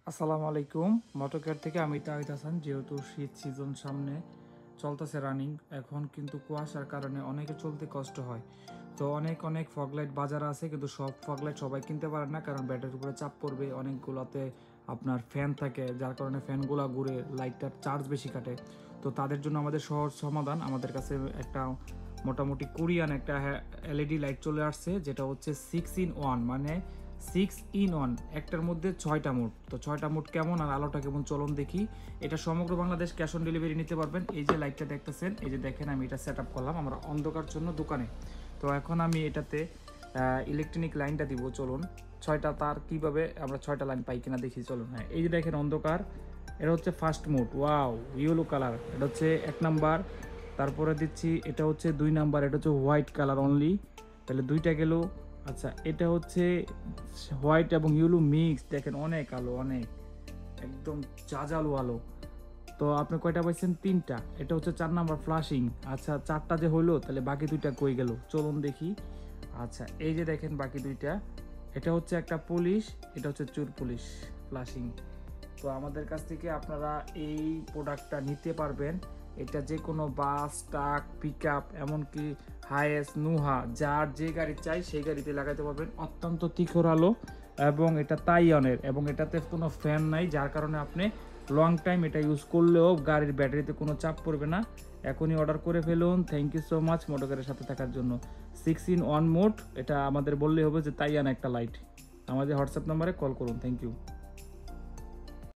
আসসালামু আলাইকুম। মোটরকার থেকে আমি তাহিদ হাসান। যেহেতু শীত সিজন সামনে চলতেছে রানিং, এখন কিন্তু কুয়াশার কারণে অনেকে চলতে কষ্ট হয়। তো অনেক অনেক ফগলাইট বাজারে আছে, কিন্তু সব ফগলাইট সবাই কিনতে পারে না, কারণ ব্যাটারির উপরে চাপ পড়বে। অনেকগুলোতে আপনার ফ্যান থাকে, যার কারণে ফ্যানগুলো ঘুরে লাইটটার চার্জ বেশি কাটে। তো তাদের জন্য আমাদের সহজ সমাধান, আমাদের কাছে একটা মোটামুটি কোরিয়ান একটা এলইডি লাইট চলে আসছে, যেটা হচ্ছে 6 in 1, মানে 6 in 1, একটার মধ্যে 6টা মোড। তো 6টা মোড কেমন আর আলোটা কেমন চলুন দেখি। এটা সমগ্র বাংলাদেশ ক্যাশ অন ডেলিভারি নিতে পারবেন। এই যে লাইটটা দেখতেছেন, এই যে দেখেন আমি এটা সেট আপ করলাম আমরা অন্ধকার জন্য দোকানে। তো এখন আমি এটাতে ইলেকট্রনিক লাইনটা দিব। চলুন 6টা তার কিভাবে আমরা 6টা লাইন পাই কিনা দেখি। চলুন, হ্যাঁ, এই যে দেখেন অন্ধকার, এটা হচ্ছে first mode. Wow, yellow colour, এটা হচ্ছে 1 নাম্বার। তারপরে দিচ্ছি এটা হচ্ছে 2 নাম্বার, এটা হচ্ছে হোয়াইট কালার অনলি, তাহলে 2টা গেল। আচ্ছা, এটা হচ্ছে হোয়াইট এবং ইয়েলো মিক্স, দেখেন অনেক আলো, অনেক একদম জাজালো আলো। তো আপনি কয়টা পাইছেন? 3টা। এটা হচ্ছে 4 নাম্বার ফ্লাশিং। আচ্ছা, 4টা যে হইলো, তাহলে বাকি 2টা কই গেল চলুন দেখি। আচ্ছা, এই যে দেখেন বাকি 2টা, এটা হচ্ছে একটা পুলিশ, এটা হচ্ছে চোর পুলিশ ফ্লাশিং। তো আমাদের কাছ থেকে আপনারা এই প্রোডাক্টটা নিতে পারবেন। এটা যে কোনো বাস, ট্রাক, পিক আপ, এমনকি হায়েস, নুহা, যার যে গাড়ি চাই সেই গাড়িতে লাগাতে পারবেন। অত্যন্ত তীক্ষ্ণ আলো এবং এটা তাইওয়ানের, এবং এটাতে কোনো ফ্যান নাই, যার কারণে আপনি লং টাইম এটা ইউজ করলেও গাড়ির ব্যাটারিতে কোনো চাপ পড়বে না। এখনই অর্ডার করে ফেলুন। থ্যাংক ইউ সো মাচ মোটরকারের সাথে থাকার জন্য। 6 in 1 মোড, এটা আমাদের বললেই হবে যে তাইওয়ান একটা লাইট। আমাদের হোয়াটসঅ্যাপ নাম্বারে কল করুন। Thank you.